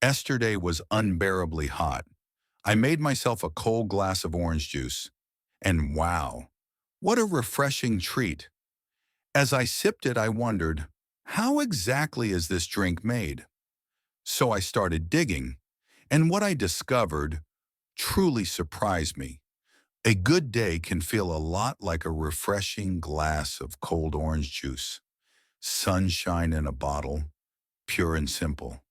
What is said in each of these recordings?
Yesterday was unbearably hot. I made myself a cold glass of orange juice, and wow, what a refreshing treat. As I sipped it, I wondered, how exactly is this drink made? So I started digging, and what I discovered truly surprised me. A good day can feel a lot like a refreshing glass of cold orange juice, sunshine in a bottle, pure and simple.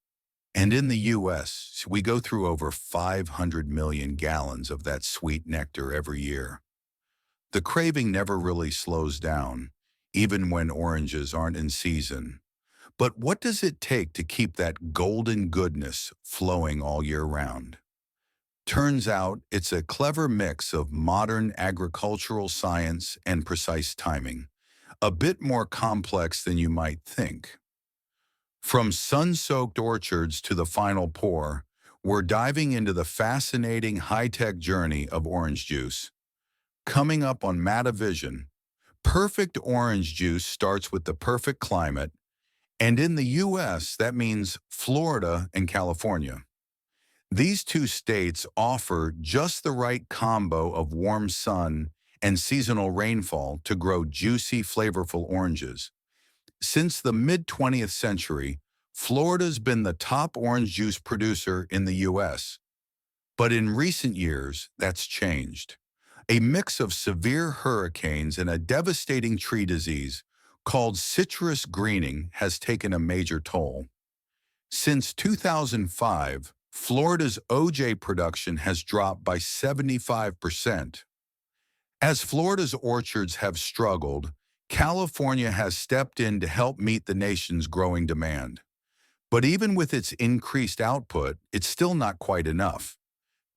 And in the US, we go through over 500 million gallons of that sweet nectar every year. The craving never really slows down, even when oranges aren't in season. But what does it take to keep that golden goodness flowing all year round? Turns out it's a clever mix of modern agricultural science and precise timing, a bit more complex than you might think. From sun-soaked orchards to the final pour, we're diving into the fascinating high-tech journey of orange juice. Coming up on Matavision, perfect orange juice starts with the perfect climate, and in the U.S., that means Florida and California. These two states offer just the right combo of warm sun and seasonal rainfall to grow juicy, flavorful oranges. Since the mid-20th century, Florida's been the top orange juice producer in the U.S. But in recent years, that's changed. A mix of severe hurricanes and a devastating tree disease called citrus greening has taken a major toll. Since 2005, Florida's OJ production has dropped by 75%. As Florida's orchards have struggled, California has stepped in to help meet the nation's growing demand. But even with its increased output, it's still not quite enough.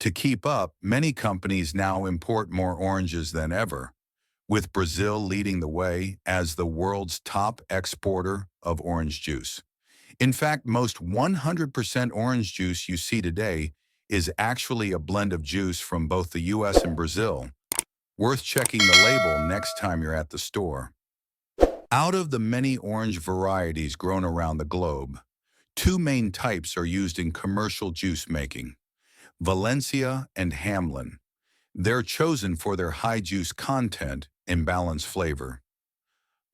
To keep up, many companies now import more oranges than ever, with Brazil leading the way as the world's top exporter of orange juice. In fact, most 100% orange juice you see today is actually a blend of juice from both the US and Brazil. Worth checking the label next time you're at the store. Out of the many orange varieties grown around the globe, two main types are used in commercial juice making: Valencia and Hamlin. They're chosen for their high juice content and balanced flavor.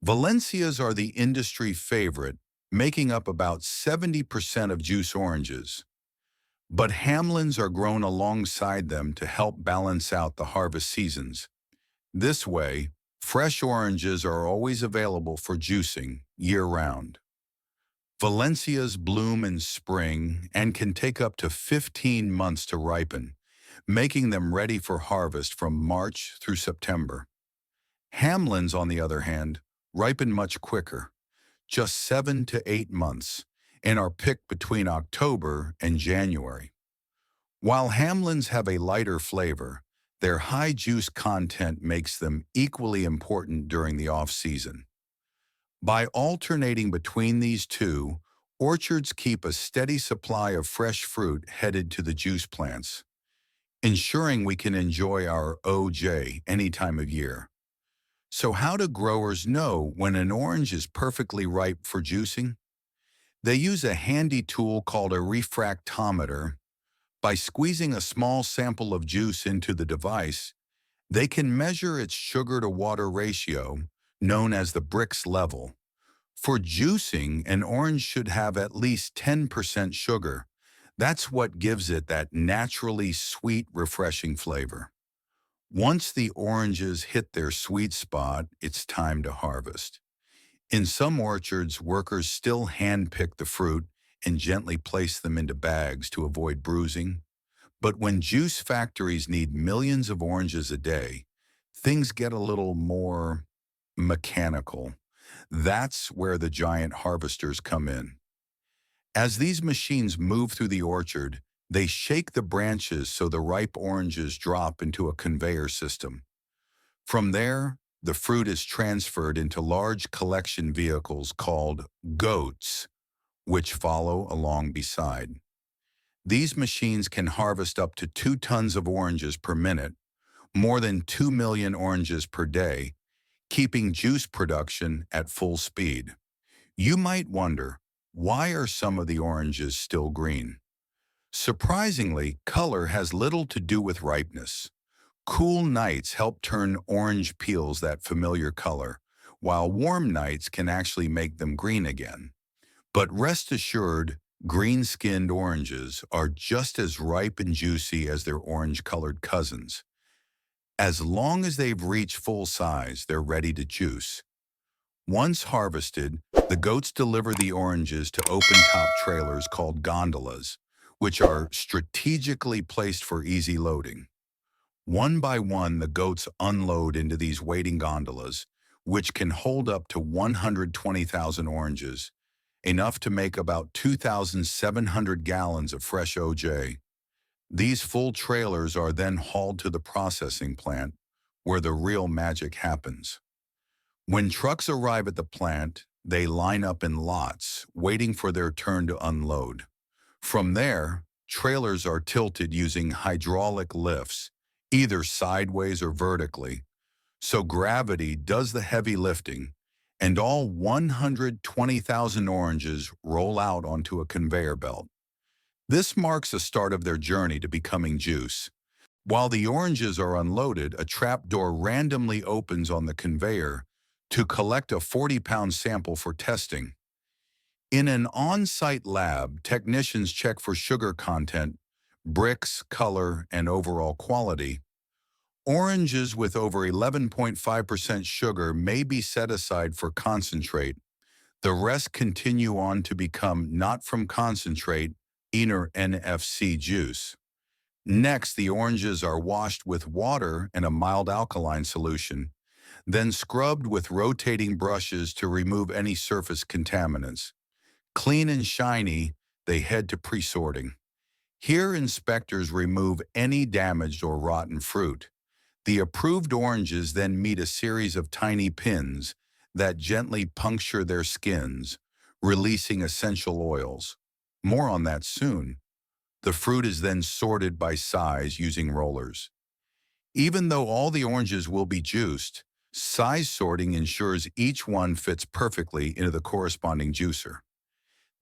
Valencias are the industry favorite, making up about 70% of juice oranges. But Hamlins are grown alongside them to help balance out the harvest seasons. This way, fresh oranges are always available for juicing year-round. Valencias bloom in spring and can take up to 15 months to ripen, making them ready for harvest from March through September. Hamlins, on the other hand, ripen much quicker, just 7 to 8 months, and are picked between October and January. While Hamlins have a lighter flavor, their high juice content makes them equally important during the off-season. By alternating between these two, orchards keep a steady supply of fresh fruit headed to the juice plants, ensuring we can enjoy our OJ any time of year. So how do growers know when an orange is perfectly ripe for juicing? They use a handy tool called a refractometer. By squeezing a small sample of juice into the device, they can measure its sugar-to-water ratio, known as the Brix level. For juicing, an orange should have at least 10% sugar. That's what gives it that naturally sweet, refreshing flavor. Once the oranges hit their sweet spot, it's time to harvest. In some orchards, workers still hand-pick the fruit and gently place them into bags to avoid bruising. But when juice factories need millions of oranges a day, things get a little more mechanical. That's where the giant harvesters come in. As these machines move through the orchard, they shake the branches so the ripe oranges drop into a conveyor system. From there, the fruit is transferred into large collection vehicles called goats, which follow along beside. These machines can harvest up to 2 tons of oranges per minute, more than 2 million oranges per day, keeping juice production at full speed. You might wonder, why are some of the oranges still green? Surprisingly, color has little to do with ripeness. Cool nights help turn orange peels that familiar color, while warm nights can actually make them green again. But rest assured, green-skinned oranges are just as ripe and juicy as their orange-colored cousins. As long as they've reached full size, they're ready to juice. Once harvested, the goats deliver the oranges to open-top trailers called gondolas, which are strategically placed for easy loading. One by one, the goats unload into these waiting gondolas, which can hold up to 120,000 oranges, enough to make about 2,700 gallons of fresh OJ. These full trailers are then hauled to the processing plant, where the real magic happens. When trucks arrive at the plant, they line up in lots, waiting for their turn to unload. From there, trailers are tilted using hydraulic lifts, either sideways or vertically, so gravity does the heavy lifting, and all 120,000 oranges roll out onto a conveyor belt. This marks the start of their journey to becoming juice. While the oranges are unloaded, a trapdoor randomly opens on the conveyor to collect a 40-pound sample for testing. In an on-site lab, technicians check for sugar content, bricks, color, and overall quality. Oranges with over 11.5% sugar may be set aside for concentrate. The rest continue on to become not from concentrate, ENER NFC juice. Next, the oranges are washed with water and a mild alkaline solution, then scrubbed with rotating brushes to remove any surface contaminants. Clean and shiny, they head to pre-sorting. Here, inspectors remove any damaged or rotten fruit. The approved oranges then meet a series of tiny pins that gently puncture their skins, releasing essential oils. More on that soon. The fruit is then sorted by size using rollers. Even though all the oranges will be juiced, size sorting ensures each one fits perfectly into the corresponding juicer.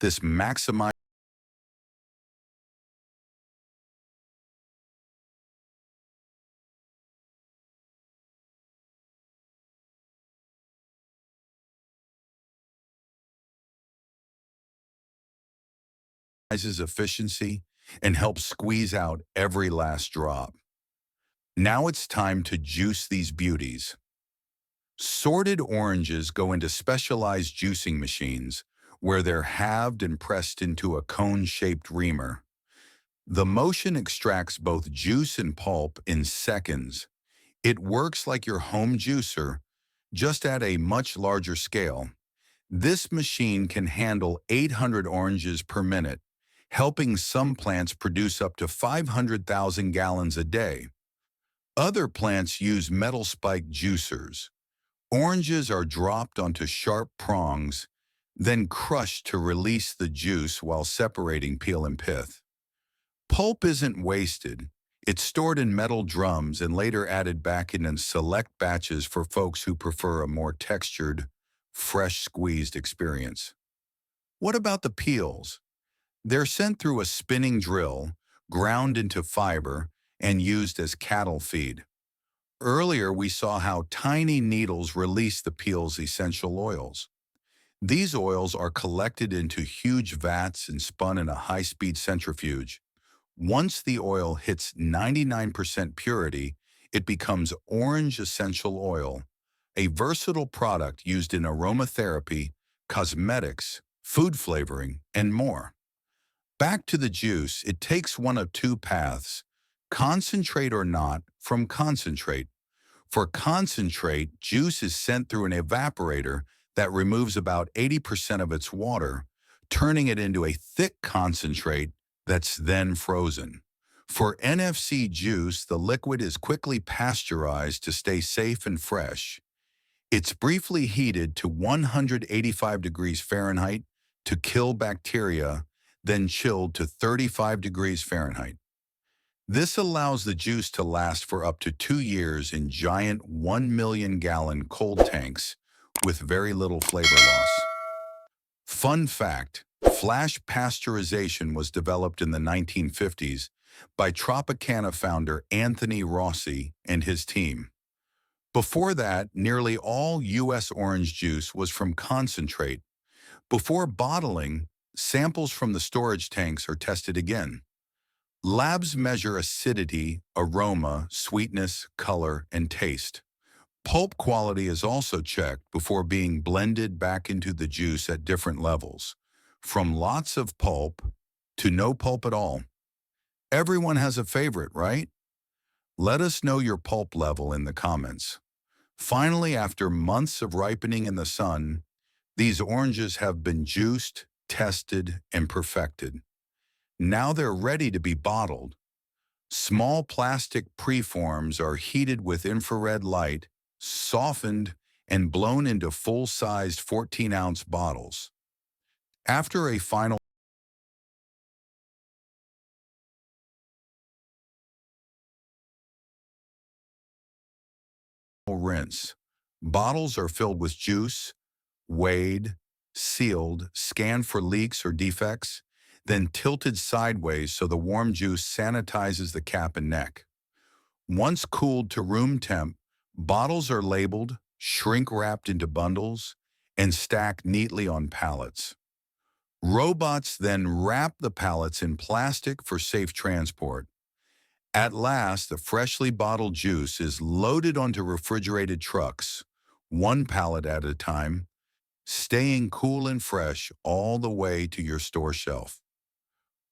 This maximizes efficiency and helps squeeze out every last drop. Now it's time to juice these beauties. Sorted oranges go into specialized juicing machines where they're halved and pressed into a cone-shaped reamer. The motion extracts both juice and pulp in seconds. It works like your home juicer, just at a much larger scale. This machine can handle 800 oranges per minute, helping some plants produce up to 500,000 gallons a day. Other plants use metal spike juicers. Oranges are dropped onto sharp prongs, then crushed to release the juice while separating peel and pith. Pulp isn't wasted. It's stored in metal drums and later added back in select batches for folks who prefer a more textured, fresh squeezed experience. What about the peels? They're sent through a spinning drill, ground into fiber, and used as cattle feed. Earlier, we saw how tiny needles release the peel's essential oils. These oils are collected into huge vats and spun in a high-speed centrifuge. Once the oil hits 99% purity, it becomes orange essential oil, a versatile product used in aromatherapy, cosmetics, food flavoring, and more. Back to the juice, it takes one of two paths, concentrate or not, from concentrate. For concentrate, juice is sent through an evaporator that removes about 80% of its water, turning it into a thick concentrate that's then frozen. For NFC juice, the liquid is quickly pasteurized to stay safe and fresh. It's briefly heated to 185 degrees Fahrenheit to kill bacteria, then chilled to 35 degrees Fahrenheit. This allows the juice to last for up to 2 years in giant 1 million-gallon cold tanks with very little flavor loss. Fun fact, Flash pasteurization was developed in the 1950s by Tropicana founder Anthony Rossi and his team. Before that, nearly all U.S. orange juice was from concentrate. Before bottling, samples from the storage tanks are tested again. Labs measure acidity, aroma, sweetness, color, and taste. Pulp quality is also checked before being blended back into the juice at different levels, from lots of pulp to no pulp at all. Everyone has a favorite, right? Let us know your pulp level in the comments. Finally, after months of ripening in the sun, these oranges have been juiced, tested, and perfected. Now they're ready to be bottled. Small plastic preforms are heated with infrared light, softened, and blown into full-sized 14-ounce bottles. After a final rinse, bottles are filled with juice, weighed, sealed, scanned for leaks or defects, then tilted sideways so the warm juice sanitizes the cap and neck. Once cooled to room temp, bottles are labeled, shrink-wrapped into bundles, and stacked neatly on pallets. Robots then wrap the pallets in plastic for safe transport. At last, the freshly bottled juice is loaded onto refrigerated trucks, one pallet at a time, staying cool and fresh all the way to your store shelf.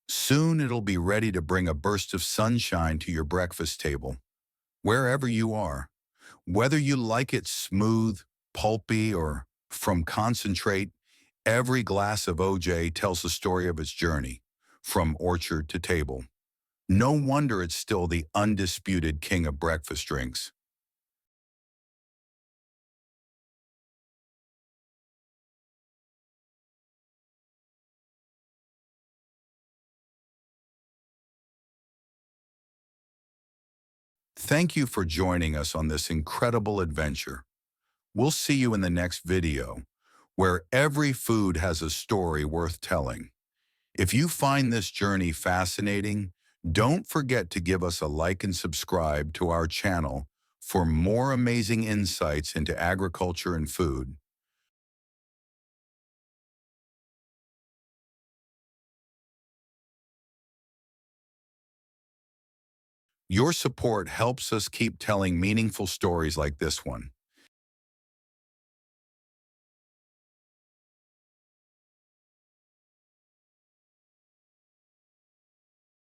Soon it'll be ready to bring a burst of sunshine to your breakfast table, wherever you are. Whether you like it smooth, pulpy, or from concentrate, every glass of OJ tells the story of its journey, from orchard to table. No wonder it's still the undisputed king of breakfast drinks. Thank you for joining us on this incredible adventure. We'll see you in the next video, where every food has a story worth telling. If you find this journey fascinating, don't forget to give us a like and subscribe to our channel for more amazing insights into agriculture and food. Your support helps us keep telling meaningful stories like this one.